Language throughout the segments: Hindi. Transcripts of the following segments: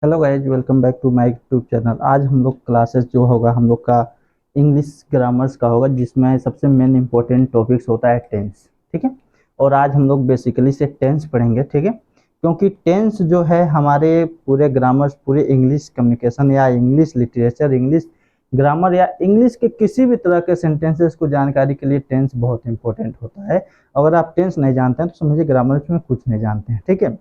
Hello guys, welcome back to my YouTube channel. आज हम लोग क्लासेस जो होगा हम लोग का इंग्लिश ग्रामर्स का होगा, जिसमें सबसे मेन इंपॉर्टेंट टॉपिक्स होता है टेंस। ठीक है। और आज हम लोग बेसिकली से टेंस पढ़ेंगे। ठीक है। क्योंकि टेंस जो है हमारे पूरे ग्रामर्स, पूरे इंग्लिश कम्युनिकेशन या इंग्लिश लिटरेचर, इंग्लिश ग्रामर या इंग्लिश के किसी भी तरह के सेंटेंसेस को जानकारी के लिए टेंस बहुत इंपॉर्टेंट होता है। अगर आप टेंस नहीं जानते हैं तो समझिए ग्रामर्स में कुछ नहीं जानते हैं। ठीक है।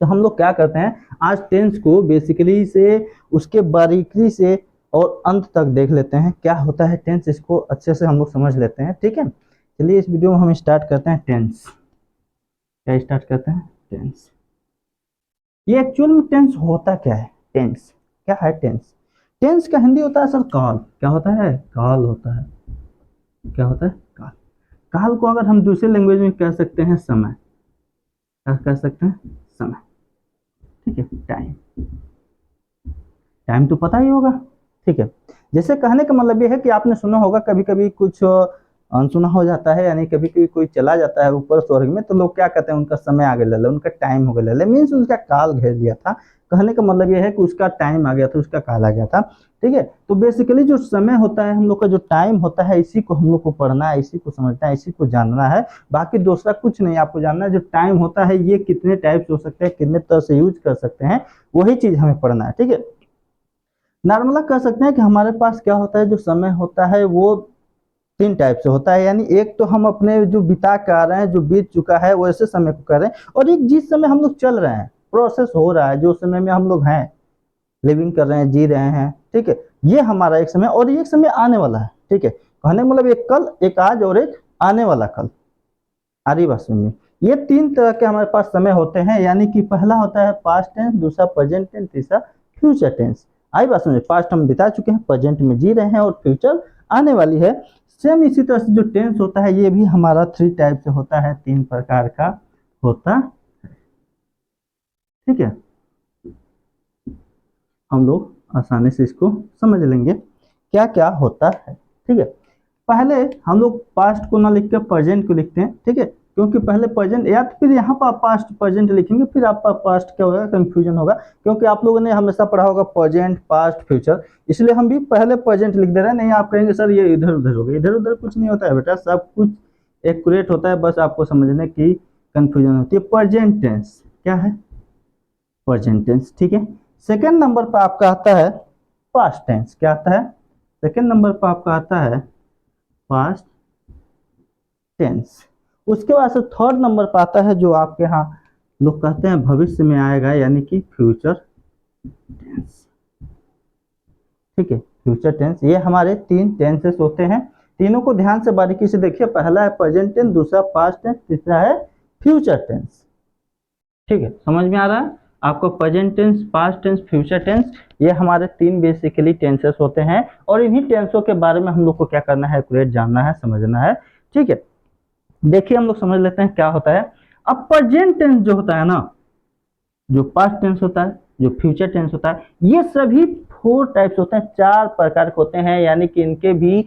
तो हम लोग क्या करते हैं, आज टेंस को बेसिकली से उसके बारीकी से और अंत तक देख लेते हैं क्या होता है टेंस। इसको अच्छे से हम लोग समझ लेते हैं। ठीक है। चलिए इस वीडियो में हम स्टार्ट करते हैं टेंस। क्या स्टार्ट करते हैं? टेंस। ये एक्चुअल में टेंस होता क्या है? टेंस क्या है? टेंस टेंस का हिंदी होता है सर काल। क्या होता है? काल होता है। क्या होता है? काल। काल को अगर हम दूसरे लैंग्वेज में कह सकते हैं समय। क्या कह सकते हैं? समय। ठीक है। टाइम। टाइम तो पता ही होगा। ठीक है। जैसे कहने का मतलब ये है कि आपने सुना होगा कभी कभी कुछ अनसुना हो जाता है, यानी कभी कभी कोई चला जाता है ऊपर स्वर्ग में, तो लोग क्या कहते हैं, उनका समय आगे ले ले, उनका टाइम हो गया ले ले, मीन्स उसका काल घेर लिया था। कहने का मतलब ये है कि उसका टाइम आ गया था, उसका काल आ गया था। ठीक है। तो बेसिकली जो समय होता है हम लोग का, जो टाइम होता है, इसी को हम लोग को पढ़ना है, इसी को समझना है, इसी को जानना है। बाकी दूसरा कुछ नहीं आपको जानना है। जो टाइम होता है ये कितने टाइप्स हो सकते हैं, कितने तरह से यूज कर सकते हैं, वही चीज हमें पढ़ना है। ठीक है। नॉर्मला कह सकते हैं कि हमारे पास क्या होता है, जो समय होता है वो तीन टाइप से होता है। यानी एक तो हम अपने जो बिता के आ रहे हैं, जो बीत चुका है वैसे समय को कर रहे हैं, और एक जिस समय हम लोग चल रहे हैं, प्रोसेस हो रहा है, जो समय में हम लोग हैं, लिविंग कर रहे हैं, जी रहे हैं। ठीक है। ये हमारा एक समय, और एक समय आने वाला है। ठीक है। कहने का मतलब एक कल, एक आज और एक आने वाला कल। आ रही बात सुनिए। ये तीन तरह के हमारे पास समय होते हैं। यानी कि पहला होता है पास्ट टेंस, दूसरा प्रेजेंट टेंस, तीसरा फ्यूचर टेंस। आई बात समझे? पास्ट हम बिता चुके हैं, प्रेजेंट में जी रहे हैं, और फ्यूचर आने वाली है। सेम इसी तरह से जो टेंस होता है ये भी हमारा थ्री टाइप से होता है, तीन प्रकार का होता है। ठीक है। हम लोग आसानी से इसको समझ लेंगे क्या क्या होता है। ठीक है। पहले हम लोग पास्ट को ना लिख के प्रेजेंट को लिखते हैं। ठीक है। क्योंकि पहले प्रेजेंट, या तो फिर यहाँ पर पास्ट प्रेजेंट लिखेंगे, फिर आपका पास्ट क्या होगा, कंफ्यूजन होगा। क्योंकि आप लोगों ने हमेशा पढ़ा होगा प्रेजेंट, पास्ट, फ्यूचर, इसलिए हम भी पहले प्रेजेंट लिख दे रहे हैं। नहीं आप कहेंगे सर ये इधर उधर हो गया। इधर उधर कुछ नहीं होता है बेटा, सब कुछ एक्यूरेट होता है, बस आपको समझने की कंफ्यूजन होती है। प्रेजेंट टेंस क्या है? Present tense. ठीक है। सेकेंड नंबर पर आपका आता है पास्ट टेंस। क्या आता है? सेकेंड नंबर पर आपका आता है पास्ट टेंस। उसके बाद से थर्ड नंबर पर आता है जो आपके यहाँ लोग कहते हैं भविष्य में आएगा, यानी कि फ्यूचर टेंस। ठीक है। Future tense. ये हमारे तीन टेंसेस होते हैं। तीनों को ध्यान से बारीकी से देखिए। पहला है प्रेजेंट टेंस, दूसरा पास्ट टेंस, तीसरा है फ्यूचर टेंस। ठीक है। समझ में आ रहा है आपको? Present tense, past tense, future tense, ये हमारे तीन बेसिकली टेंसेस होते हैं। और इन्हीं टेंसों के बारे में हम लोग को क्या करना है, एक्यूरेट जानना है, समझना है। ठीक है। देखिए हम लोग समझ लेते हैं क्या होता है। अब प्रेजेंट टेंस जो होता है ना, जो पास्ट टेंस होता है, जो फ्यूचर टेंस होता है, ये सभी फोर टाइप्स होते हैं, चार प्रकार के होते हैं। यानी कि इनके भी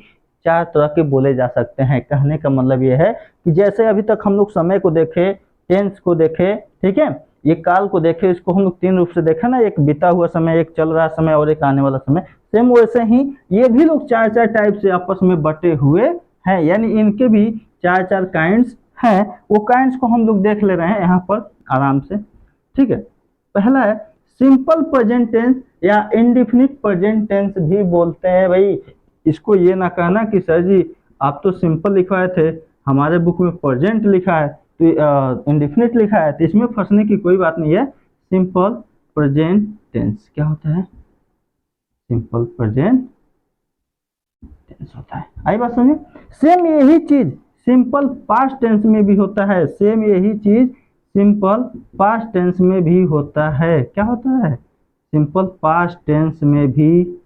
चार तरह के बोले जा सकते हैं। कहने का मतलब ये है कि जैसे अभी तक हम लोग समय को देखे, टेंस को देखे, ठीक है, ये काल को देखे, इसको हम लोग तीन रूप से देखे ना, एक बीता हुआ समय, एक चल रहा समय, और एक आने वाला समय। सेम वैसे ही ये भी लोग चार चार टाइप से आपस में बटे हुए हैं। यानी इनके भी चार चार काइंड्स हैं। वो काइंड्स को हम लोग देख ले रहे हैं यहाँ पर आराम से। ठीक है। पहला है सिंपल प्रेजेंट टेंस, या इंडिफिनिट प्रेजेंट टेंस भी बोलते हैं। भाई इसको ये ना कहना कि सर जी आप तो सिंपल लिखवाए थे, हमारे बुक में प्रेजेंट लिखा है तो इंडिफिनिट लिखा है, तो इसमें फंसने की कोई बात नहीं है। सिंपल प्रेजेंट टेंस क्या होता है? सिंपल प्रेजेंट टेंस होता है। आई बात समझे? सेम यही चीज सिंपल पास्ट टेंस में भी होता है। सेम यही चीज सिंपल पास्ट टेंस में भी होता है। क्या होता है? सिंपल पास्ट टेंस में भी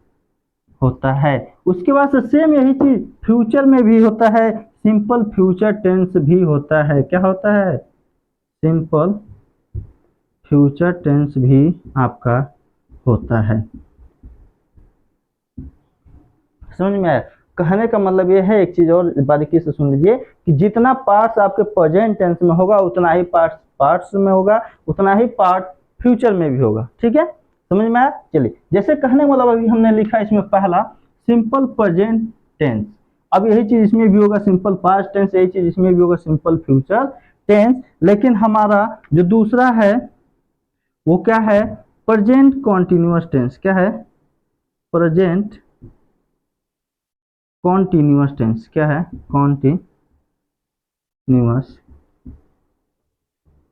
होता है। उसके बाद से सेम यही चीज फ्यूचर में भी होता है। सिंपल फ्यूचर टेंस भी होता है। क्या होता है? सिंपल फ्यूचर टेंस भी आपका होता है। समझ में आया? कहने का मतलब ये है, एक चीज और बारीकी से सुन लीजिए, कि जितना पार्ट्स आपके प्रेजेंट टेंस में होगा उतना ही पार्ट्स पास्ट्स में होगा, उतना ही पार्ट फ्यूचर में भी होगा। ठीक है। समझ में आया? चलिए, जैसे कहने वाला अभी हमने लिखा इसमें पहला सिंपल प्रेजेंट टेंस, अब यही चीज इसमें भी होगा सिंपल पास्ट टेंस, यही चीज इसमें भी होगा सिंपल फ्यूचर टेंस। लेकिन हमारा जो दूसरा है वो क्या है? Present continuous tense. क्या है? Present continuous tense. क्या है? Continuous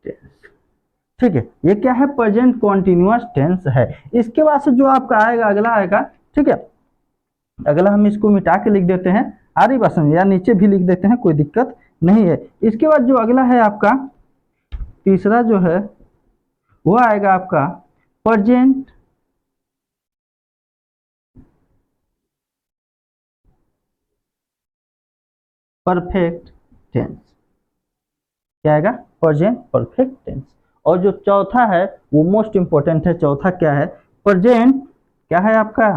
tense. ठीक है, ये क्या है? प्रेजेंट कॉन्टिन्यूअस टेंस है। इसके बाद से जो आपका आएगा अगला आएगा, ठीक है, अगला हम इसको मिटा के लिख देते हैं, आ रही बात समझ, या नीचे भी लिख देते हैं, कोई दिक्कत नहीं है। इसके बाद जो अगला है आपका तीसरा जो है वो आएगा आपका प्रेजेंट परफेक्ट टेंस। क्या आएगा? Present perfect tense. और जो चौथा है वो मोस्ट इंपॉर्टेंट है। चौथा क्या है? प्रेजेंट, क्या है आपका?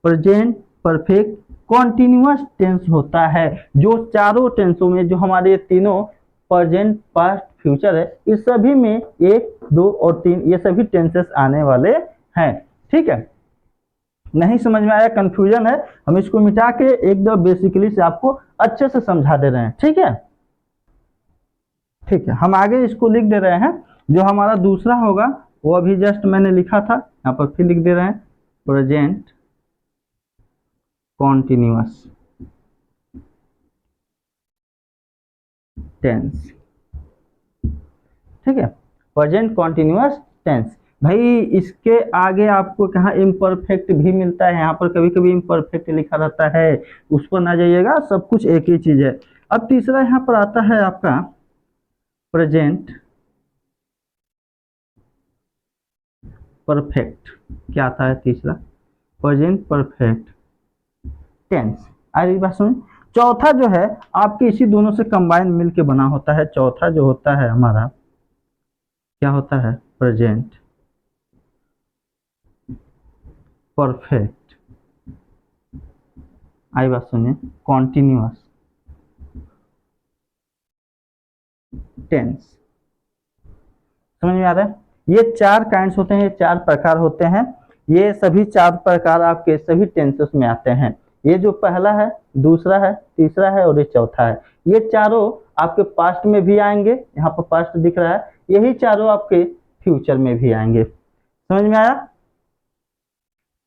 प्रेजेंट परफेक्ट कॉन्टिन्यूअस टेंस होता है। जो चारों टेंसों में, जो हमारे तीनों प्रेजेंट पास्ट फ्यूचर है, इस सभी में 1, 2 और 3 ये सभी टेंसेस आने वाले हैं। ठीक है, नहीं समझ में आया, कंफ्यूजन है, हम इसको मिटा के एकदम बेसिकली से आपको अच्छे से समझा दे रहे हैं। ठीक है, ठीक है, हम आगे इसको लिख दे रहे हैं। जो हमारा दूसरा होगा वो अभी जस्ट मैंने लिखा था, यहाँ पर फिर लिख दे रहे हैं, प्रेजेंट कॉन्टिन्यूअस टेंस। ठीक है, प्रेजेंट कॉन्टिन्यूअस टेंस। भाई इसके आगे आपको कहाँ इम्परफेक्ट भी मिलता है, यहाँ पर कभी कभी इम्परफेक्ट लिखा रहता है, उस पर ना जाइएगा, सब कुछ एक ही चीज है। अब तीसरा यहाँ पर आता है आपका प्रेजेंट परफेक्ट। क्या आता है तीसरा? Present perfect tense. आ रही बात समझ? चौथा जो है आपके इसी दोनों से कंबाइन मिलके बना होता है। चौथा जो होता है हमारा क्या होता है? प्रेजेंट परफेक्ट, आई बात सुनिए, कॉन्टिन्यूअस टेंस। समझ में आ रहा है? ये 4 काइंड्स होते हैं, ये 4 प्रकार होते हैं। ये सभी 4 प्रकार आपके सभी टेंसेस में आते हैं। ये जो पहला है, दूसरा है, तीसरा है और ये चौथा है। ये चारों आपके पास्ट में भी आएंगे, यहाँ पर पास्ट दिख रहा है, यही चारों आपके फ्यूचर में भी आएंगे। समझ में आया?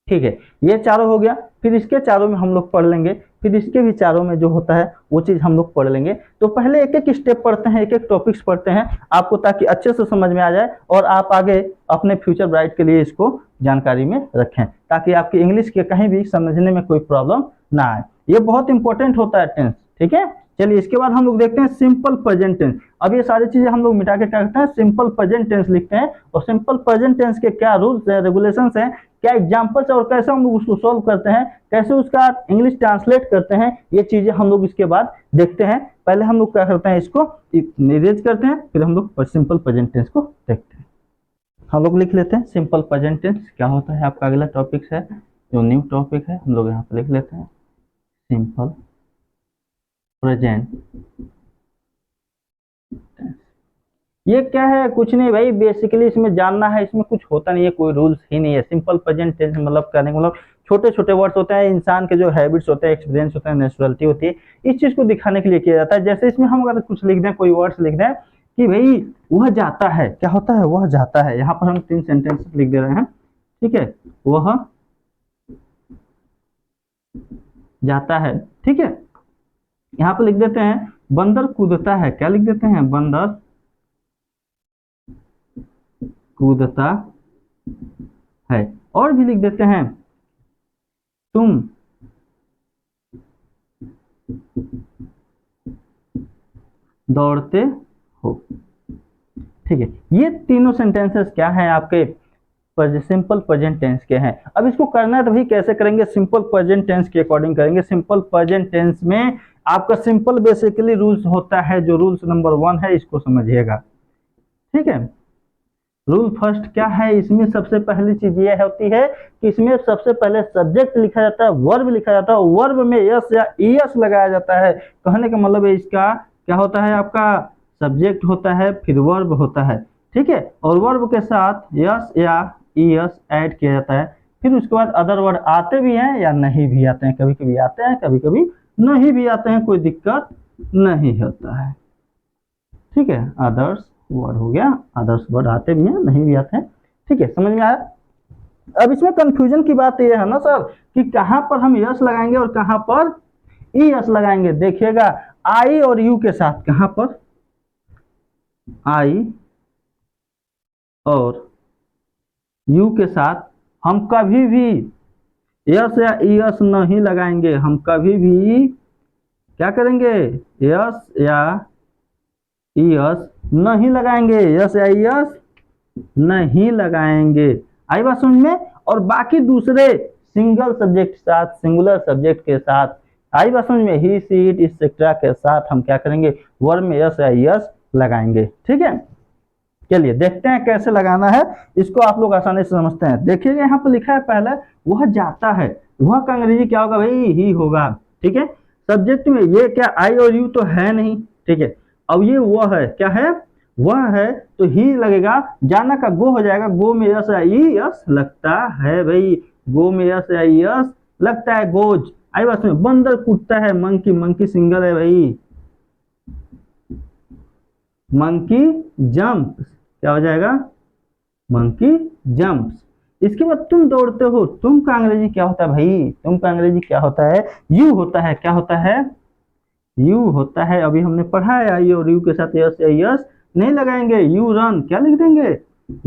ठीक है, ये चारों हो गया। फिर इसके चारों में हम लोग पढ़ लेंगे, फिर इसके भी चारों में जो होता है वो चीज हम लोग पढ़ लेंगे। तो पहले एक एक स्टेप पढ़ते हैं, एक एक टॉपिक्स पढ़ते हैं आपको, ताकि अच्छे से समझ में आ जाए और आप आगे अपने फ्यूचर ब्राइट के लिए इसको जानकारी में रखें, ताकि आपकी इंग्लिश के कहीं भी समझने में कोई प्रॉब्लम ना आए। ये बहुत इंपॉर्टेंट होता है टेंस। ठीक है, चलिए इसके बाद हम लोग देखते हैं सिंपल प्रेजेंट टेंस। अब ये सारी चीजें हम लोग मिटा के क्या करते हैं? सिंपल प्रेजेंट टेंस लिखते हैं। और सिंपल प्रेजेंट टेंस के क्या रूल्स हैं, रेगुलेशंस हैं, क्या एग्जांपल्स है और कैसे हम लोग उसको सॉल्व करते हैं, कैसे उसका इंग्लिश ट्रांसलेट करते हैं, ये चीजें हम लोग इसके बाद देखते हैं। पहले हम लोग क्या करते हैं? इसको इरेज करते हैं, फिर हम लोग सिंपल प्रेजेंट टेंस को देखते हैं। हम लोग लिख लेते हैं सिंपल प्रेजेंट टेंस क्या होता है। आपका अगला टॉपिक है, जो न्यू टॉपिक है, हम लोग यहाँ पर लिख लेते हैं सिंपल प्रेजेंट। ये क्या है? कुछ नहीं भाई, बेसिकली इसमें जानना है, इसमें कुछ होता नहीं है, कोई रूल्स ही नहीं है। सिंपल प्रेजेंट टेंस मतलब कहने का मतलब छोटे छोटे वर्ड्स होते हैं, इंसान के जो हैबिट्स होते हैं, एक्सपीरियंस होता है, नेचुरलिटी होती है, इस चीज को दिखाने के लिए किया जाता है। जैसे इसमें हम अगर कुछ लिख दें, कोई वर्ड्स लिख दें कि भाई वह जाता है, क्या होता है? वह जाता है। यहाँ पर हम 3 सेंटेंस लिख दे रहे हैं। ठीक है, वह जाता है। ठीक है, यहाँ पर लिख देते हैं बंदर कूदता है। क्या लिख देते हैं? बंदर कूदता है। और भी लिख देते हैं तुम दौड़ते हो। ठीक है, ये तीनों सेंटेंसेस क्या है? आपके सिंपल प्रेजेंट टेंस के हैं। अब इसको करना है तो भाई कैसे करेंगे? सिंपल प्रेजेंट टेंस के अकॉर्डिंग करेंगे। सिंपल प्रेजेंट टेंस में आपका सिंपल बेसिकली रूल्स होता है, जो रूल्स नंबर 1 है इसको समझिएगा। ठीक है, रूल फर्स्ट क्या है? इसमें सबसे पहली चीज ये होती है कि इसमें सबसे पहले सब्जेक्ट लिखा जाता है, वर्ब लिखा जाता है, वर्ब में यस या ईएस लगाया जाता है। कहने का मतलब है इसका क्या होता है? आपका सब्जेक्ट होता है, फिर वर्ब होता है। ठीक है, और वर्ब के साथ यस या ई एस ऐड किया जाता है। फिर उसके बाद अदर वर्ड आते भी हैं या नहीं भी आते हैं, कभी कभी आते हैं कभी कभी नहीं भी आते हैं, कोई दिक्कत नहीं होता है। ठीक है, अदर्स वर्ड हो गया, अदर्स वर्ड आते भी हैं नहीं भी आते हैं। ठीक है, समझ में आया। अब इसमें कंफ्यूजन की बात यह है ना सर कि कहां पर हम यस लगाएंगे और कहां पर ई एस लगाएंगे। देखिएगा आई और यू के साथ, कहां पर आई और यू के साथ हम कभी भी यस या ई एस नहीं लगाएंगे। हम कभी भी क्या करेंगे, यस या ई एस नहीं लगाएंगे, यस या ई एस नहीं लगाएंगे। आई बात समझ में। और बाकी दूसरे सिंगल सब्जेक्ट के साथ, सिंगुलर सब्जेक्ट के साथ, आई बात समझ में, ही सी इट एक्सेट्रा के साथ हम क्या करेंगे, वर्ब में यस या ई एस लगाएंगे। ठीक है, चलिए देखते हैं कैसे लगाना है, इसको आप लोग आसानी से समझते हैं। देखिएगा यहाँ पर लिखा है पहले वह जाता है, वह का अंग्रेजी क्या होगा भाई, ही होगा। ठीक है, सब्जेक्ट में ये क्या आई और यू तो है नहीं। ठीक है, अब ये वह है, क्या है, वह है, तो ही लगेगा। जाना का गो हो जाएगा, गो में यस या ई एस लगता है भाई, गो में यस या ई एस लगता है, गोज। आई बात में, बंदर कूदता है, मंकी, मंकी सिंगल है भाई, मंकी जंप, क्या हो जाएगा, मंकी जंप्स। इसके बाद तुम दौड़ते हो, तुम का अंग्रेजी क्या होता है भाई, तुम का अंग्रेजी क्या होता है, यू होता है। क्या होता है, यू होता है। अभी हमने पढ़ा है आई और यू के साथ यस या यस नहीं लगाएंगे। यू रन, क्या लिख देंगे,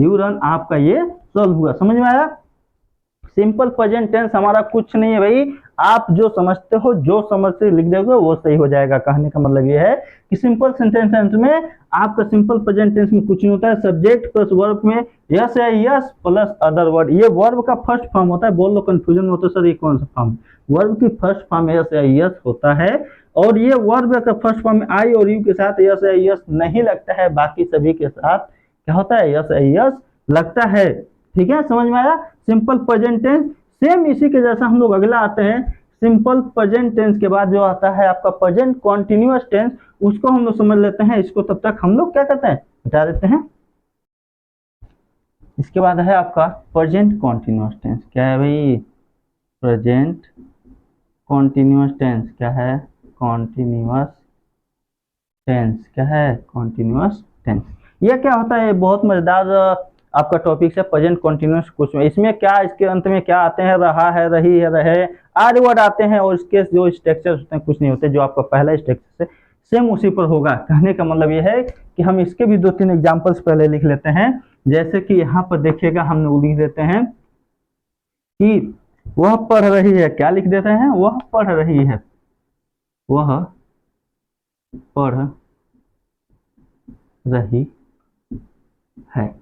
यू रन। आपका ये सॉल्व हुआ, समझ में आया। सिंपल प्रेजेंट टेंस हमारा कुछ नहीं है भाई, आप जो समझते हो, जो समझ से लिख दोगे वो सही हो जाएगा। कहने का मतलब ये है कि सिंपल सेंटेंस में आपका सिंपल प्रेजेंट टेंस में कुछ नहीं होता है, सब्जेक्ट प्लस वर्ब में यस या यस प्लस अदर वर्ड। ये वर्ब का फर्स्ट फॉर्म होता है। बोल लो कंफ्यूजन में होता है सर ये कौन सा फॉर्म, वर्ब की फर्स्ट फॉर्म यस या यस होता है। और ये वर्ब का फर्स्ट फॉर्म में आई और यू के साथ यस या यस नहीं लगता है, बाकी सभी के साथ क्या होता है, यस या यस लगता है। ठीक है, समझ में आया। सिंपल प्रेजेंट टेंस सेम इसी के जैसा हम लोग अगला आते हैं। सिंपल प्रेजेंट टेंस के बाद जो आता है आपका प्रेजेंट कॉन्टिन्यूअस टेंस, उसको हम लोग समझ लेते हैं। इसको तब तक हम लोग क्या करते हैं, बता देते हैं। इसके बाद है आपका प्रेजेंट कॉन्टिन्यूअस टेंस। क्या है भाई, प्रेजेंट कॉन्टिन्यूअस टेंस। क्या है, कॉन्टिन्यूअस टेंस। क्या है, कॉन्टिन्यूअस टेंस। ये क्या होता है, बहुत मजेदार आपका टॉपिक है प्रेजेंट कॉन्टिन्यूअस। कुछ में इसमें क्या, इसके अंत में क्या आते हैं, रहा है, रही है, रहे, आदि वर्ड आते हैं। और इसके जो स्ट्रक्चर होते हैं कुछ नहीं होते, जो आपका पहला स्ट्रक्चर से सेम उसी पर होगा। कहने का मतलब ये है कि हम इसके भी 2-3 एग्जांपल्स पहले लिख लेते हैं। जैसे कि यहाँ पर देखिएगा हम लोग लिख देते हैं कि वह पढ़ रही है। क्या लिख देते हैं, वह पढ़ रही है, वह पढ़ रही है,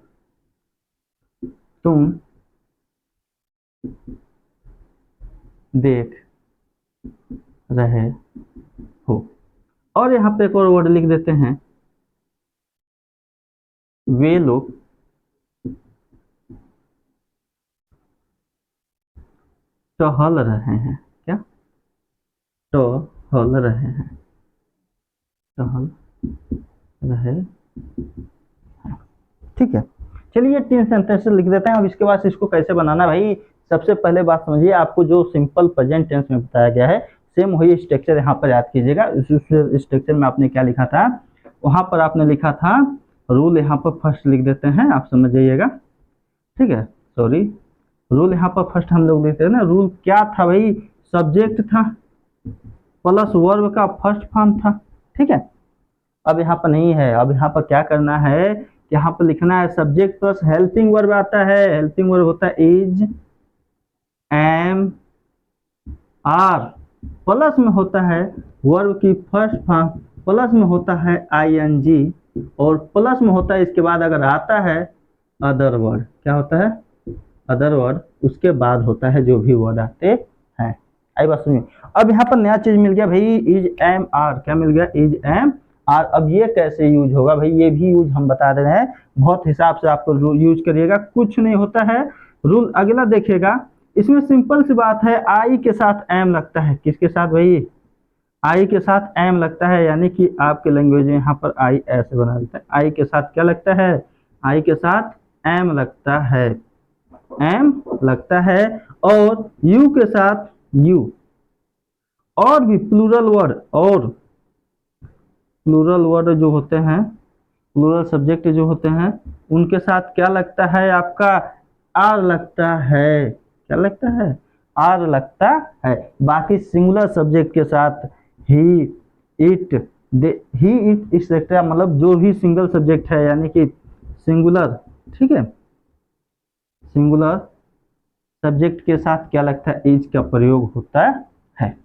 तुम देख रहे हो। और यहाँ पे एक और वर्ड लिख देते हैं, वे लोग टहल रहे हैं। क्या, टहल रहे हैं, टहल रहे हैं। ठीक है, चलिए 3 सेंटेंस लिख देते हैं। अब इसके बाद इसको कैसे बनाना भाई, सबसे पहले बात समझिए, आपको जो सिंपल प्रेजेंट टेंस में बताया गया है सेम वही स्ट्रक्चर यहाँ पर याद कीजिएगा। उस स्ट्रक्चर में आपने क्या लिखा था, वहां पर आपने लिखा था रूल। यहाँ पर फर्स्ट लिख देते हैं, आप समझ जाइएगा। ठीक है, सॉरी, रूल यहाँ पर फर्स्ट हम लोग लिखते हैं ना। रूल क्या था भाई, सब्जेक्ट था प्लस वर्ब का फर्स्ट फॉर्म था। ठीक है, अब यहाँ पर नहीं है। अब यहाँ पर क्या करना है, यहाँ पर लिखना है सब्जेक्ट प्लस हेल्पिंग वर्ब आता है। हेल्पिंग वर्ब होता है इज, एम, आर, प्लस में होता है वर्ब की फर्स्ट फॉर्म, प्लस में होता है आईएनजी, और प्लस में होता है इसके बाद अगर आता है अदर वर्ड। क्या होता है, अदर वर्ड, उसके बाद होता है जो भी वर्ड आते हैं। आई बात सुनिए। अब यहाँ पर नया चीज मिल गया भाई, इज, एम, आर। क्या मिल गया, इज, एम, आर। अब ये कैसे यूज होगा भाई, ये भी यूज हम बता दे रहे हैं। बहुत हिसाब से आपको यूज करिएगा, कुछ नहीं होता है। रूल अगला देखिएगा, इसमें सिंपल सी बात है, आई के साथ एम लगता है। किसके साथ भाई, आई के साथ एम लगता है, यानी कि आपके लैंग्वेज में यहाँ पर आई ऐसे बना देता है। आई के साथ क्या लगता है, आई के साथ एम लगता है। एम लगता है और यू के साथ यू, और भी प्लूरल वर्ड, और प्लूरल वर्ड जो होते हैं, प्लूरल सब्जेक्ट जो होते हैं उनके साथ क्या लगता है आपका, आर लगता है। क्या लगता है, आर लगता है। बाकी सिंगुलर सब्जेक्ट के साथ he, it, they, he, it, etcetera, मतलब जो भी सिंगल सब्जेक्ट है यानी कि सिंगुलर, ठीक है, सिंगुलर सब्जेक्ट के साथ क्या लगता है, इज का प्रयोग होता है।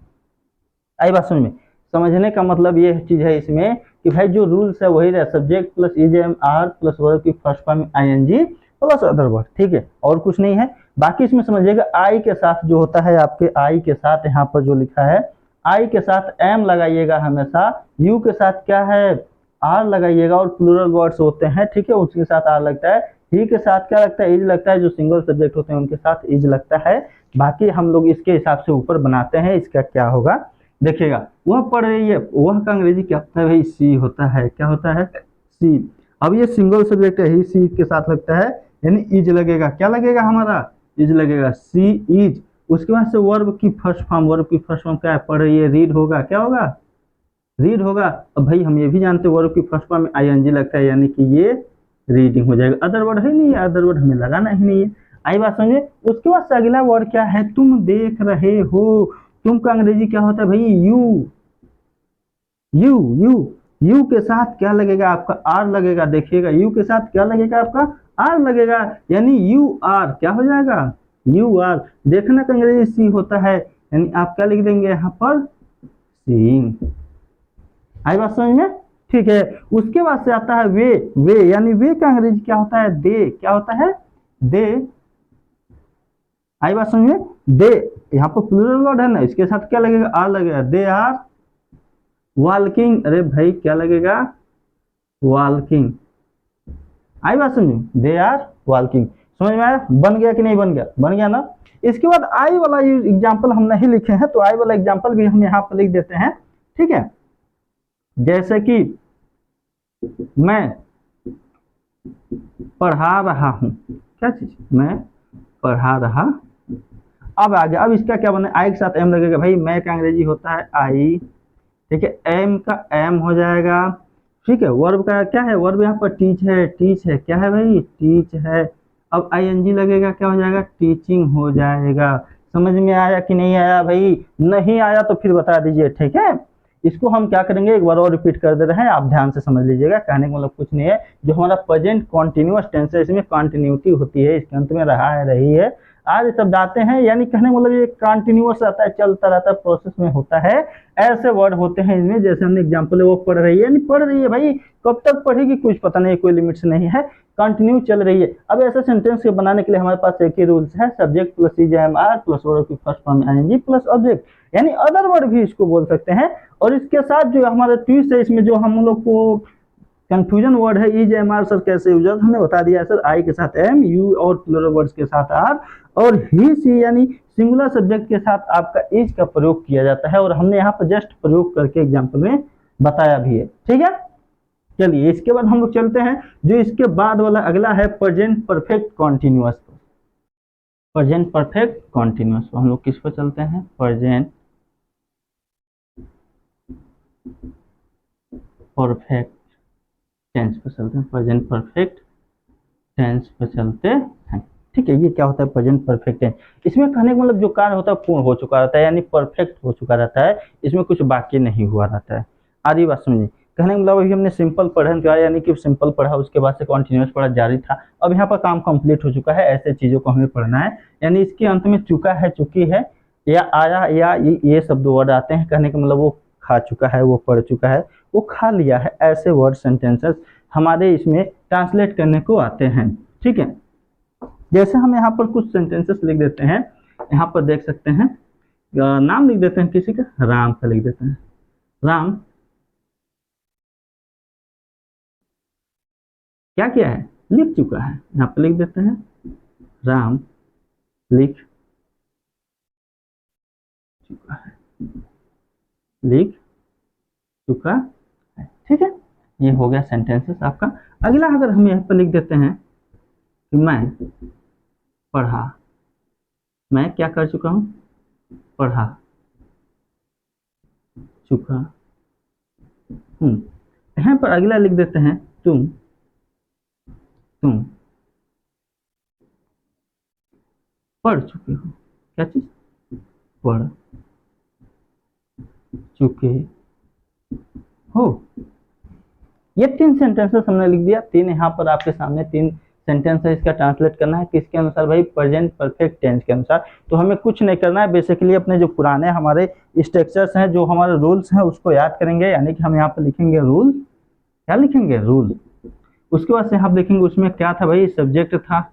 आई बात समझ में, समझने का मतलब ये चीज है इसमें कि भाई जो रूल्स है वही रहे, subject plus is am are plus verb की first form ING plus other word, ठीक है, और कुछ नहीं है। बाकी इसमें समझिएगा आई के साथ जो होता है, आपके आई के साथ यहाँ पर जो लिखा है, आई के साथ एम लगाइएगा हमेशा, यू के साथ क्या है, आर लगाइएगा, और प्लूरल वर्ड्स होते हैं, ठीक है, उसके साथ आर लगता है। ही के साथ क्या लगता है, इज लगता है, जो सिंगल सब्जेक्ट होते हैं उनके साथ इज लगता है। बाकी हम लोग इसके हिसाब से ऊपर बनाते हैं, इसका क्या होगा देखिएगा। वह पढ़ रही है, वह का अंग्रेजी क्या होता है भाई, सी होता है। क्या होता है, सी। अब ये सिंगल सब्जेक्ट है, ही सी के साथ लगता है, यानी इज लगेगा। क्या लगेगा हमारा, इज लगेगा, सी इज। उसके बाद से वर्ब की फर्स्ट फॉर्म, वर्ब की फर्स्ट फॉर्म क्या है, पढ़ रही है, रीड होगा। क्या होगा, रीड होगा। अब भाई हम ये भी जानते हैं वर्ब की फर्स्ट फॉर्म में आईएनजी लगता है, यानी कि ये रीडिंग हो जाएगा। अदर वर्ड है नहीं, अदर वर्ड हमें लगाना ही नहीं है। आई बात समझे। उसके बाद से अगला वर्ड क्या है, तुम देख रहे हो। तुम का अंग्रेजी क्या होता है भाई, यू, यू, यू, यू के साथ क्या लगेगा आपका, आर लगेगा। देखिएगा यू के साथ क्या लगेगा आपका, आर लगेगा, यानी यू आर क्या हो जाएगा, यू आर। देखने का अंग्रेजी सी होता है, यानी आप क्या लिख देंगे यहाँ पर, सीइंग। आई बात समझ में, ठीक है। उसके बाद से आता है वे यानी वे का अंग्रेजी क्या होता है, दे। क्या होता है, दे। आई बात समझ में, दे यहाँ पर प्लूरल वर्ड है ना, इसके साथ क्या लगेगा, आर लगेगा। They are walking. अरे भाई क्या लगेगा, वॉकिंग। आई बात समझ, दे आर वॉकिंग। समझ में आया, बन गया कि नहीं बन गया, बन गया ना। इसके बाद आई वाला एग्जाम्पल हम नहीं लिखे हैं, तो आई वाला एग्जाम्पल भी हम यहाँ पर लिख देते हैं, ठीक है। जैसे कि मैं पढ़ा रहा हूं, क्या चीज, मैं पढ़ा रहा। अब आ गया, अब इसका क्या बना, आई के साथ एम लगेगा। भाई मैं का अंग्रेजी होता है आई, ठीक है, एम का एम हो जाएगा, ठीक है। वर्ब का क्या है, वर्ब यहाँ पर टीच है, टीच है, क्या है भाई, टीच है। अब आईएनजी लगेगा, क्या हो जाएगा, टीचिंग हो जाएगा। समझ में आया कि नहीं आया भाई, नहीं आया तो फिर बता दीजिए, ठीक है। इसको हम क्या करेंगे, एक बार और रिपीट कर दे रहे हैं, आप ध्यान से समझ लीजिएगा। कहने का मतलब कुछ नहीं है, जो हमारा प्रेजेंट कॉन्टिन्यूअस टेंस है, इसमें कंटिन्यूटी होती है, इसके अंत में रहा है, रही है, आज शब्द आते हैं, यानी कहने का मतलब ये कंटिन्यूअस रहता है, चलता रहता है, प्रोसेस में होता है। ऐसे वर्ड होते हैं इनमें, जैसे हमने एग्जांपल है, वो पढ़ रही है, यानी पढ़ रही है भाई, कब तक पढ़ेगी कुछ पता नहीं, कोई लिमिट्स नहीं है, कंटिन्यू चल रही है। अब ऐसे सेंटेंस के बनाने के लिए हमारे पास एक ही रूल्स है, subject plus is am are plus verb की first form ING plus object, यानी अदर वर्ड भी इसको बोल सकते हैं। और इसके साथ जो हमारा ट्विस्ट है, इसमें जो हम लोग को कंफ्यूजन वर्ड है, इज एम आर सर कैसे यूज, हमने बता दिया है सर, आई के साथ एम, यू और प्लूरल वर्ड्स के साथ आर, और ही सी यानी सिंगुलर सब्जेक्ट के साथ आपका इज का प्रयोग किया जाता है, और हमने यहाँ पर जस्ट प्रयोग करके एग्जाम्पल में बताया भी है, ठीक है। चलिए इसके बाद हम लोग चलते हैं, जो इसके बाद वाला अगला है present perfect continuous. Present perfect continuous हम लोग किस पर चलते हैं, प्रेजेंट परफेक्ट टेंस पर चलते हैं, प्रेजेंट परफेक्ट टेंस पर चलते हैं, ठीक है। ये क्या होता है, प्रेजेंट परफेक्ट टेंस। इसमें कहने का मतलब जो कार्य होता है पूर्ण हो चुका रहता है, यानी परफेक्ट हो चुका रहता है, इसमें कुछ बाकी नहीं हुआ रहता है। आधी बात समझिए, कहने का मतलब अभी हमने सिंपल पढ़न किया, यानी कि सिंपल पढ़ा, उसके बाद से कॉन्टिन्यूअस पढ़ा जारी था, अब यहाँ पर काम कंप्लीट हो चुका है, ऐसे चीजों को हमें पढ़ना है, यानी इसके अंत में चुका है, चुकी है, या आया, या ये शब्द वर्ड आते हैं, कहने का मतलब वो खा चुका है, वो पढ़ चुका है, वो खा लिया है, ऐसे वर्ड सेंटेंसेस हमारे इसमें ट्रांसलेट करने को आते हैं, ठीक है। जैसे हम यहाँ पर कुछ सेंटेंसेस लिख देते हैं, यहाँ पर देख सकते हैं, नाम लिख देते हैं किसी का, राम का लिख देते हैं, राम क्या किया है, लिख चुका है, यहाँ पर लिख देते हैं, राम लिख चुका है, लिख चुका है, ठीक है। ये हो गया सेंटेंसेस आपका। अगला अगर हम यहाँ पर लिख देते हैं कि मैं पढ़ा, मैं क्या कर चुका हूँ, पढ़ा चुका हूँ। यहाँ पर अगला लिख देते हैं तुम, तुम पढ़ चुके हो, क्या चीज, पढ़ चुके हो। ये 3 सेंटेंसेस हमने लिख दिया, 3 यहाँ पर आपके सामने 3 सेंटेंस है, इसका ट्रांसलेट करना है किसके अनुसार भाई, प्रेजेंट परफेक्ट टेंस के अनुसार। तो हमें कुछ नहीं करना है, बेसिकली अपने जो पुराने हमारे स्ट्रक्चर्स हैं, जो हमारे रूल्स हैं उसको याद करेंगे। यानी कि हम यहाँ पर लिखेंगे रूल, क्या लिखेंगे, रूल। उसके बाद से आप देखेंगे उसमें क्या था भाई, सब्जेक्ट था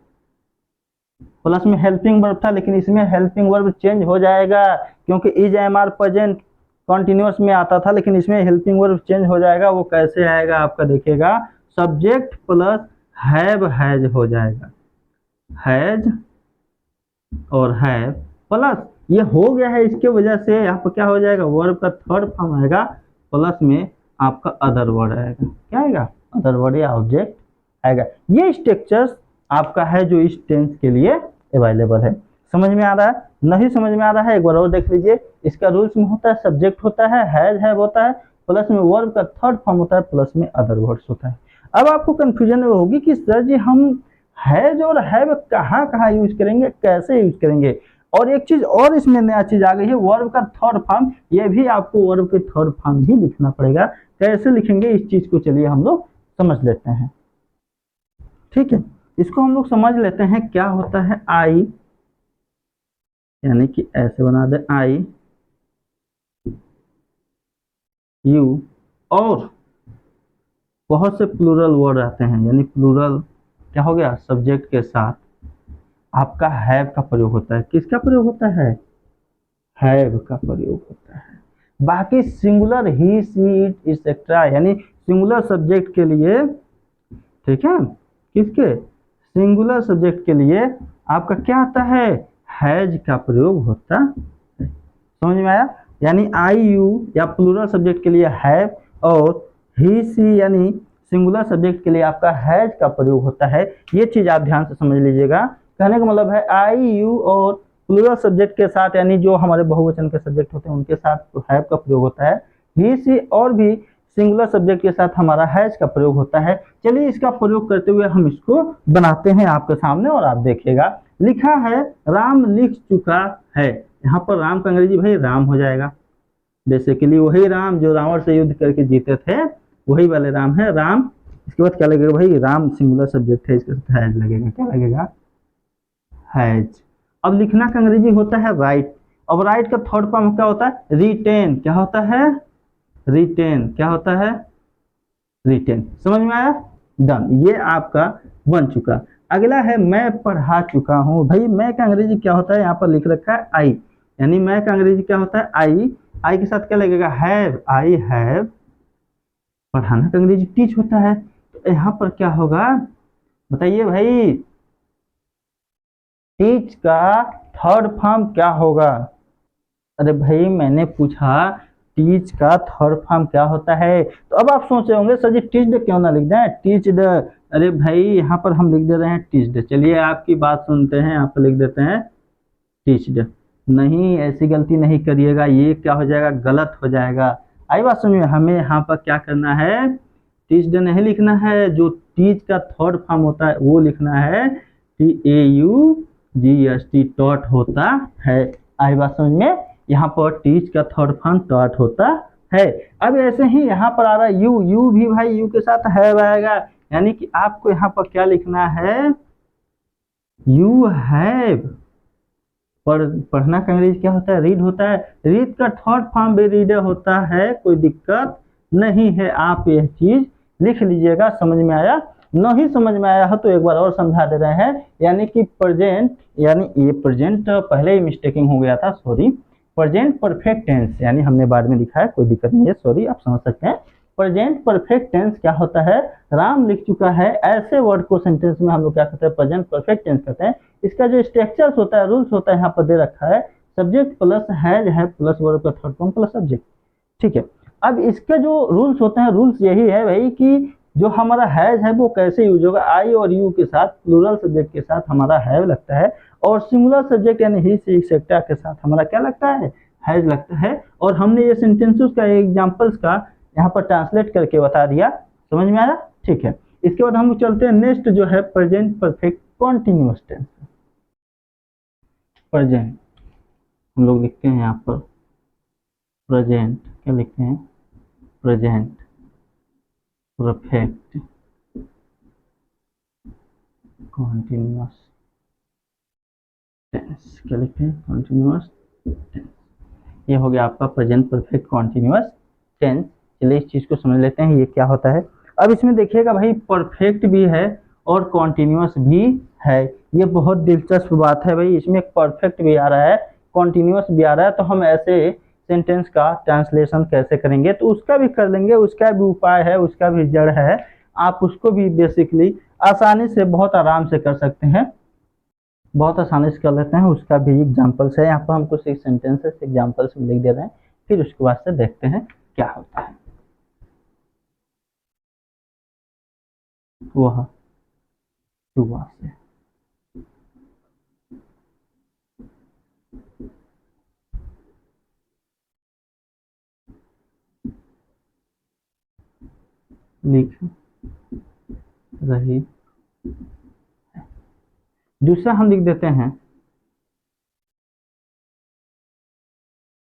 प्लस में हेल्पिंग वर्ब था, लेकिन इसमें हेल्पिंग वर्ब चेंज हो जाएगा क्योंकि is am are present continuous में आता था, लेकिन इसमें हेल्पिंग वर्ब चेंज हो जाएगा। वो कैसे आएगा आपका, देखिएगा, सब्जेक्ट प्लस हैव हैज हो जाएगा, हैज और हैव प्लस ये हो गया है, इसके वजह से यहाँ पर क्या हो जाएगा, वर्ब का थर्ड फॉर्म आएगा प्लस में आपका अदर वर्ड आएगा, क्या आएगा, अदर वर्ड या ऑब्जेक्ट आएगा। ये स्ट्रक्चर्स आपका है जो इस टेंस के लिए अवेलेबल है। समझ में आ रहा है, नहीं समझ में आ रहा है एक बार और देख लीजिए। इसका रूल्स में होता है सब्जेक्ट होता है, हैज हैव होता है, प्लस में वर्ब का थर्ड फॉर्म होता है, प्लस में अदर वर्ड्स होता है। अब आपको कंफ्यूजन होगी कि सर जी हम हैज और हैव कहाँ कहाँ यूज करेंगे, कैसे यूज करेंगे। और एक चीज और इसमें नया चीज आ गई है, वर्ब का थर्ड फॉर्म। ये भी आपको वर्ब के थर्ड फॉर्म ही लिखना पड़ेगा। कैसे लिखेंगे इस चीज को चलिए हम लोग समझ लेते हैं, ठीक है। इसको हम लोग समझ लेते हैं क्या होता है आई, यानी कि ऐसे बना दे आई यू, और बहुत से प्लूरल वर्ड आते हैं, यानी प्लूरल क्या हो गया, सब्जेक्ट के साथ आपका हैव का प्रयोग होता है। किसका प्रयोग होता है, हैव का प्रयोग होता है। बाकी singular he see it etcetera, यानी सिंगुलर सब्जेक्ट के लिए, ठीक है, किसके, सिंगुलर सब्जेक्ट के लिए आपका क्या आता है, हैज का प्रयोग होता है। समझ में आया, यानी आई यू या प्लूरल सब्जेक्ट के लिए हैव, और ही सी यानी सिंगुलर सब्जेक्ट के लिए आपका हैज का प्रयोग होता है। ये चीज आप ध्यान से समझ लीजिएगा। कहने का मतलब है आई यू और प्लूरल सब्जेक्ट के साथ, यानी जो हमारे बहुवचन के सब्जेक्ट होते हैं उनके साथ हैव का प्रयोग होता है। ही सी और भी सिंगुलर सब्जेक्ट के साथ हमारा हैज का प्रयोग होता है। चलिए इसका प्रयोग करते हुए हम इसको बनाते हैं आपके सामने, और आप देखिएगा। लिखा है राम लिख चुका है, यहाँ पर राम का अंग्रेजी भाई राम हो जाएगा। बेसिकली वही राम जो रावण से युद्ध करके जीते थे, वही वाले राम है, राम। इसके बाद क्या लगेगा भाई, राम सिंगुलर सब्जेक्ट है, इसके साथ हैज लगेगा, क्या लगेगा, हैज। अब लिखना का अंग्रेजी होता है राइट। अब राइट का थर्ड फॉर्म क्या होता है, रिटेन। क्या होता है, रिटेन। क्या होता है, रिटेन। समझ में आया, डन, ये आपका बन चुका। अगला है मैं पढ़ा चुका हूं। भाई मैं का अंग्रेजी क्या होता है, यहाँ पर लिख रखा है आई, यानी मैं का अंग्रेजी क्या होता है, आई। आई के साथ क्या लगेगा, हैव, आई हैव। पढ़ाना का अंग्रेजी टीच होता है, तो यहाँ पर क्या होगा बताइए भाई, टीच का थर्ड फॉर्म क्या होगा। अरे भाई मैंने पूछा टीच का थर्ड फॉर्म क्या होता है, तो अब आप सोच रहे होंगे सर जी टीच्ड क्यों ना लिख दें, टीच्ड। अरे भाई यहाँ पर हम लिख दे रहे हैं टीच्ड। चलिए आपकी बात सुनते हैं, यहाँ पर लिख देते हैं टीच्ड। नहीं, ऐसी गलती नहीं करिएगा, ये क्या हो जाएगा, गलत हो जाएगा। आई बात सुनिए, हमें यहाँ पर क्या करना है, टीच्ड नहीं लिखना है, जो टीच का थर्ड फॉर्म होता है वो लिखना है, TAUGST, टॉट होता है। आई बात समझ में, यहाँ पर टीच का थर्ड फॉर्म टॉट होता है। अब ऐसे ही यहाँ पर आ रहा है यू, यू भी भाई यू के साथ हैव आएगा, यानी कि आपको यहाँ पर क्या लिखना है, यू हैव। पढ़ना का अंग्रेजी क्या होता है, रीड होता है। रीड का थर्ड फॉर्म भी रीडर होता है, कोई दिक्कत नहीं है, आप यह चीज लिख लीजिएगा। समझ में आया, नहीं समझ में आया हो तो एक बार और समझा दे रहे हैं। यानी कि प्रेजेंट, यानी ये प्रेजेंट पहले ही मिस्टेकिंग हो गया था, सॉरी। प्रेजेंट परफेक्ट टेंस, यानी हमने बाद में लिखा है, कोई दिक्कत नहीं है, सॉरी, आप समझ सकते हैं। प्रेजेंट परफेक्ट टेंस क्या होता है, राम लिख चुका है, ऐसे वर्ड को सेंटेंस में हम लोग क्या कहते हैं, प्रेजेंट परफेक्ट टेंस कहते हैं। इसका जो स्ट्रक्चर्स होता है, रूल्स होता है, यहाँ पर दे रखा है, सब्जेक्ट प्लस हैज है प्लस वर्ब का थर्ड फॉर्म प्लस सब्जेक्ट, ठीक है। अब इसके जो रूल्स होते हैं, रूल्स यही है भाई कि जो हमारा हैज है वो कैसे यूज होगा, आई और यू के साथ प्लूरल सब्जेक्ट के साथ हमारा हैव लगता है, और सिंगुलर सब्जेक्ट यानी ही सी एक्सेट्रा के साथ हमारा क्या लगता है, हैज लगता है। और हमने ये सेंटेंसेस का एग्जांपल्स का यहाँ पर ट्रांसलेट करके बता दिया, समझ में आया, ठीक है। इसके बाद हम चलते हैं नेक्स्ट जो है present perfect continuous tense. Present हम लोग लिखते हैं यहाँ पर प्रेजेंट, क्या लिखते हैं, प्रेजेंट परफेक्ट कॉन्टिन्यूअस टेंस, क्या लिखते हैं, कॉन्टिन्यूअस टेंस। ये हो गया आपका प्रेजेंट परफेक्ट कॉन्टिन्यूअस टेंस। चलिए इस चीज को समझ लेते हैं ये क्या होता है। अब इसमें देखिएगा भाई परफेक्ट भी है और कॉन्टिन्यूअस भी है, ये बहुत दिलचस्प बात है भाई। इसमें परफेक्ट भी आ रहा है, कॉन्टिन्यूअस भी आ रहा है, तो हम ऐसे सेंटेंस का ट्रांसलेशन कैसे करेंगे, तो उसका भी कर लेंगे, उसका भी उपाय है, उसका भी जड़ है, आप उसको भी बेसिकली आसानी से बहुत आराम से कर सकते हैं, बहुत आसानी से कर लेते हैं। उसका भी एग्जाम्पल्स है, यहाँ पर हम कुछ सेंटेंसेस एग्जाम्पल्स में लिख दे रहे हैं, फिर उसके बाद से देखते हैं क्या होता है। वह सुबह से लिख रही है। दूसरा हम लिख देते हैं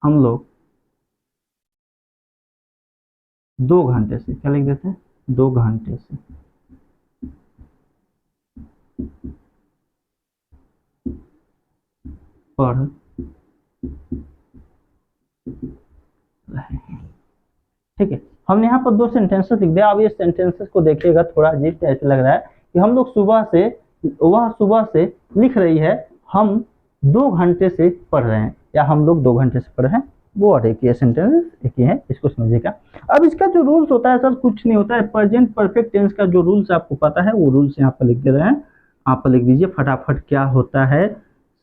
हम लोग 2 घंटे से, क्या लिख देते हैं, 2 घंटे से पढ़ रहे हैं, ठीक है। हमने यहाँ पर 2 सेंटेंसेस लिख दिया। अब ये सेंटेंसेस को देखिएगा, थोड़ा अजीब ऐसे लग रहा है कि हम लोग सुबह से, वह सुबह से लिख रही है, हम 2 घंटे से पढ़ रहे हैं, या हम लोग 2 घंटे से पढ़ रहे हैं, वो और एक ही सेंटेंस एक ही है, इसको समझिएगा। अब इसका जो रूल्स होता है सर कुछ नहीं होता है, प्रेजेंट परफेक्ट टेंस का जो रूल्स आपको पता है वो रूल्स यहाँ पर लिख दे रहे हैं, आप लिख दीजिए फटाफट। क्या होता है,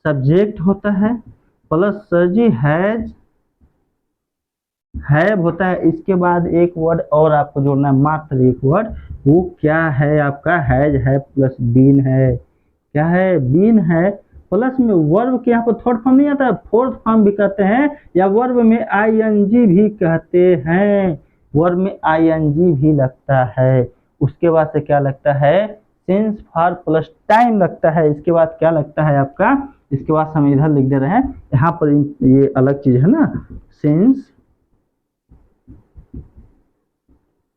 सब्जेक्ट होता है प्लस सर जी हैव होता है, इसके बाद एक वर्ड और आपको जोड़ना है, मात्र एक वर्ड, वो क्या है आपका, हैज है प्लस बीन है, क्या है, बीन है, प्लस में वर्ब के यहाँ पर थर्ड फॉर्म नहीं आता है, फोर्थ फॉर्म भी कहते हैं, या वर्ब में आईएनजी भी कहते हैं, वर्ब में आईएनजी भी लगता है। उसके बाद से क्या लगता है, सिंस फॉर प्लस टाइम लगता है। इसके बाद क्या लगता है आपका, इसके बाद हम इधर लिख दे रहे हैं, यहाँ पर ये अलग चीज है ना, सिंस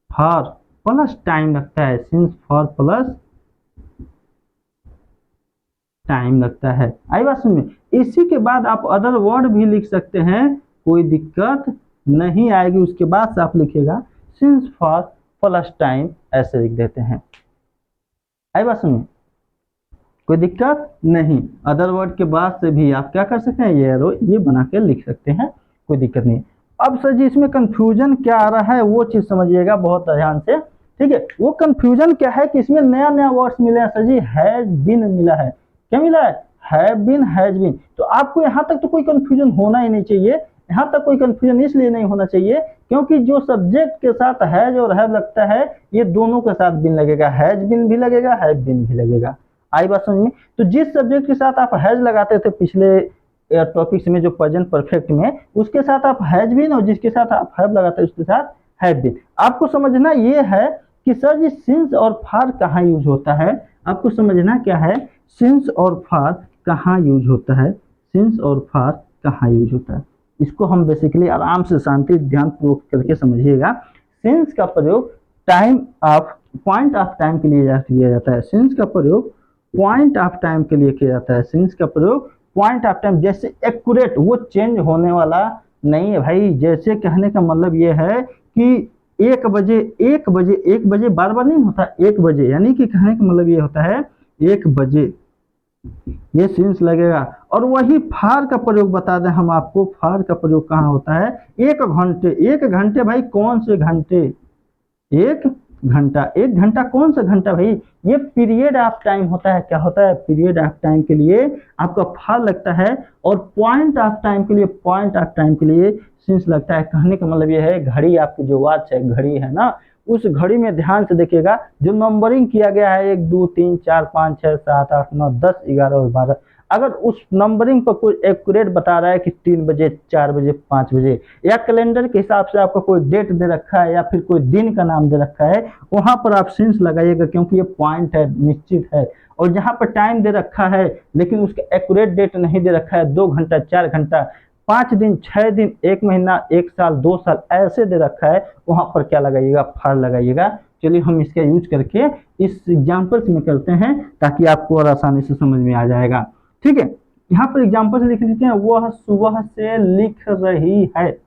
फॉर प्लस टाइम लगता है, सिंस फॉर प्लस टाइम लगता है। आई बात समझ में। इसी के बाद आप अदर वर्ड भी लिख सकते हैं, कोई दिक्कत नहीं आएगी। उसके बाद से आप लिखिएगा सिंस फॉर प्लस टाइम, ऐसे लिख देते हैं। आई बात समझ में, कोई दिक्कत नहीं। अदर वर्ड के बाद से भी आप क्या कर सकते हैं, ये एरो ये बना के लिख सकते हैं, कोई दिक्कत नहीं। अब सर जी इसमें कंफ्यूजन क्या आ रहा है वो चीज समझिएगा बहुत ध्यान से, ठीक है। वो कंफ्यूजन क्या है कि इसमें नया नया वर्ड्स मिले हैं सर जी, हैज बीन मिला है, क्या मिला है, हैव बीन हैज बीन। तो आपको यहाँ तक तो कोई कंफ्यूजन होना ही नहीं चाहिए, यहाँ तक कोई कंफ्यूजन इसलिए नहीं होना चाहिए क्योंकि जो सब्जेक्ट के साथ हैज और हैव लगता है ये दोनों के साथ बीन लगेगा, हैज बीन भी लगेगा, हैव बीन भी लगेगा। आई बात समझ में। तो जिस सब्जेक्ट के साथ आप हैज लगाते थे पिछले टॉपिक्स में जो प्रेजेंट परफेक्ट में, उसके साथ आप हैज बीन, और जिसके साथ आप हैव लगाते हैं उसके साथ हैव बीन। आपको समझना ये है कि सर जी सिंस और फॉर कहाँ यूज होता है, आपको समझना क्या है, सिंस और फॉर कहाँ यूज होता है, सिंस और फॉर कहाँ यूज होता है, इसको हम बेसिकली आराम से शांति ध्यान पूर्वक करके समझिएगा। सिंस का प्रयोग time of point of time के लिए किया जाता है, सिंस का प्रयोग पॉइंट ऑफ टाइम के लिए किया जाता है, सिंस का प्रयोग पॉइंट ऑफ टाइम, जैसे एक्यूरेट, वो चेंज होने वाला नहीं है भाई। जैसे कहने का मतलब ये है कि 1 बजे 1 बजे 1 बजे बार बार नहीं होता, 1 बजे, यानी कि कहने का मतलब ये होता है 1 बजे ये सिंस लगेगा। और वही फार का प्रयोग बता दें हम आपको, फार का प्रयोग कहाँ होता है, 1 घंटे, 1 घंटे भाई कौन से घंटे, 1 घंटा, 1 घंटा कौन सा घंटा भाई, ये पीरियड ऑफ टाइम होता है, क्या होता है, पीरियड ऑफ टाइम के लिए आपका फार लगता है, और पॉइंट ऑफ टाइम के लिए, पॉइंट ऑफ टाइम के लिए सिंस लगता है। कहने का मतलब ये है घड़ी, आपकी जो वॉच है, घड़ी है ना, उस घड़ी में ध्यान से देखिएगा, जो नंबरिंग किया गया है 1 2 3 4 5 6 7 8 9 10 11 और 12, अगर उस नंबरिंग पर कोई एक्यूरेट बता रहा है कि 3 बजे 4 बजे 5 बजे, या कैलेंडर के हिसाब से आपका कोई डेट दे रखा है या फिर कोई दिन का नाम दे रखा है, वहां पर आप सिंस लगाइएगा, क्योंकि ये पॉइंट है, निश्चित है। और जहां पर टाइम दे रखा है लेकिन उसका एक्यूरेट डेट नहीं दे रखा है, 2 घंटा 4 घंटा 5 दिन 6 दिन 1 महीना 1 साल 2 साल ऐसे दे रखा है, वहां पर क्या लगाइएगा, फॉर लगाइएगा। चलिए हम इसका यूज करके इस एग्जाम्पल्स में करते हैं ताकि आपको और आसानी से समझ में आ जाएगा। ठीक है, यहाँ पर एग्जाम्पल से लिख लेते हैं, वह सुबह से लिख रही है।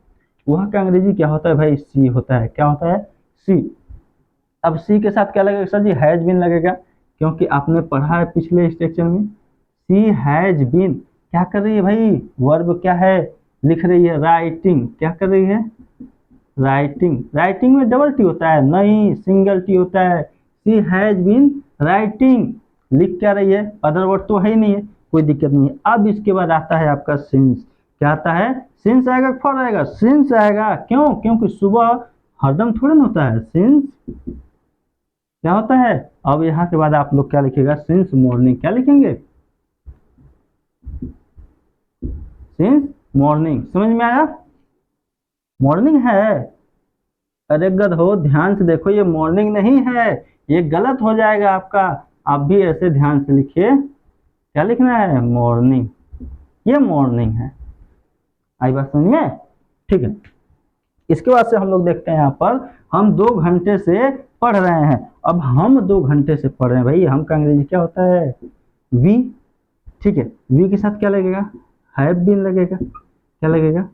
वह का अंग्रेजी क्या होता है भाई, सी होता है। क्या होता है, सी। अब सी के साथ क्या लगेगा सर जी, हैज बीन लगेगा, क्योंकि आपने पढ़ा है पिछले स्ट्रक्चर में, सी हैज बीन क्या कर रही है भाई, वर्ब क्या है, लिख रही है, राइटिंग। क्या कर रही है, राइटिंग। राइटिंग में डबल टी होता है, नहीं सिंगल टी होता है। सी हैज बीन राइटिंग, लिख क्या रही है, अदर वर्ड तो है ही नहीं है, कोई दिक्कत नहीं है। अब इसके बाद आता है आपका सिंस। क्या आता है, सिंस आएगा, फॉर आएगा, सिंस आएगा। क्यों, क्योंकि सुबह हरदम थोड़ा ना होता है, सिंस क्या होता है। अब यहाँ के बाद आप लोग क्या लिखेगा, सिंस मॉर्निंग। क्या लिखेंगे, सिंस मॉर्निंग। समझ में आया, मॉर्निंग है। अरे गधो ध्यान से देखो, ये मॉर्निंग नहीं है, ये गलत हो जाएगा आपका। आप भी ऐसे ध्यान से लिखिए, क्या लिखना है, मॉर्निंग, ये मॉर्निंग है। आई बात समझ में, ठीक है। इसके बाद से हम लोग देखते हैं, यहाँ पर हम 2 घंटे से पढ़ रहे हैं। अब हम 2 घंटे से पढ़ रहे हैं भाई, हम का अंग्रेजी क्या होता है, वी। ठीक है, वी के साथ क्या लगेगा, हैव बीन लगेगा। क्या लगेगा,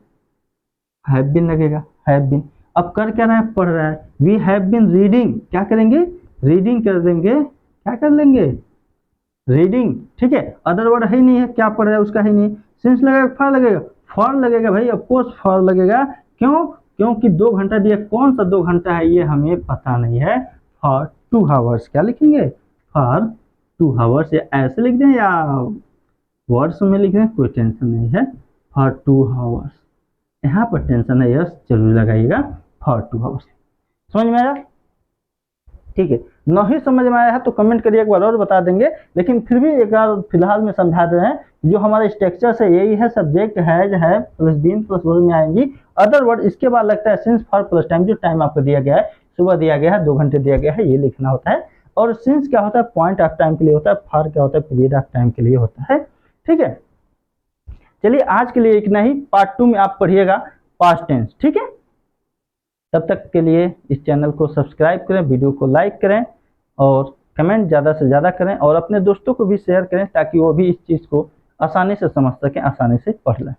हैव बीन लगेगा, हैव बीन। अब कर क्या रहा है, पढ़ रहा है, वी हैव बीन रीडिंग। क्या करेंगे, रीडिंग कर देंगे। क्या कर लेंगे, रीडिंग। ठीक है, अदर वर्ड है ही नहीं है, क्या पढ़ रहा है उसका ही नहीं। सिंस लगेगा, फॉर लगेगा, फॉर लगेगा भाई, ऑफकोर्स फॉर लगेगा। क्यों, क्योंकि 2 घंटा दिया, कौन सा 2 घंटा है ये हमें पता नहीं है। For 2 hours. क्या लिखेंगे, फॉर 2 आवर्स, या ऐसे लिख दें या वर्ड्स में लिख दें, कोई टेंशन नहीं है। फॉर 2 आवर्स, यहाँ पर टेंशन है, यस जरूर लगाइएगा, फॉर 2 आवर्स। समझ में आया, ठीक है। नहीं समझ में आया है तो कमेंट करिए, एक बार और बता देंगे, लेकिन फिर भी एक बार फिलहाल में समझा रहे हैं। जो हमारे स्ट्रक्चर से यही है, सब्जेक्ट हैज है प्लस बीन प्लस वर्ब में आएंगी अदर वर्ड, इसके बाद लगता है सिंस फॉर प्लस टाइम। जो टाइम आपको दिया गया है, सुबह दिया गया है, 2 घंटे दिया गया है, ये लिखना होता है। और सिंस क्या होता है, पॉइंट ऑफ टाइम के लिए होता है। फॉर क्या होता है, पीरियड ऑफ टाइम के लिए होता है। ठीक है, चलिए आज के लिए इतना ही। पार्ट 2 में आप पढ़िएगा पास्ट टेंस। ठीक है, तब तक के लिए इस चैनल को सब्सक्राइब करें, वीडियो को लाइक करें और कमेंट ज़्यादा से ज़्यादा करें, और अपने दोस्तों को भी शेयर करें ताकि वो भी इस चीज़ को आसानी से समझ सकें, आसानी से पढ़ लें।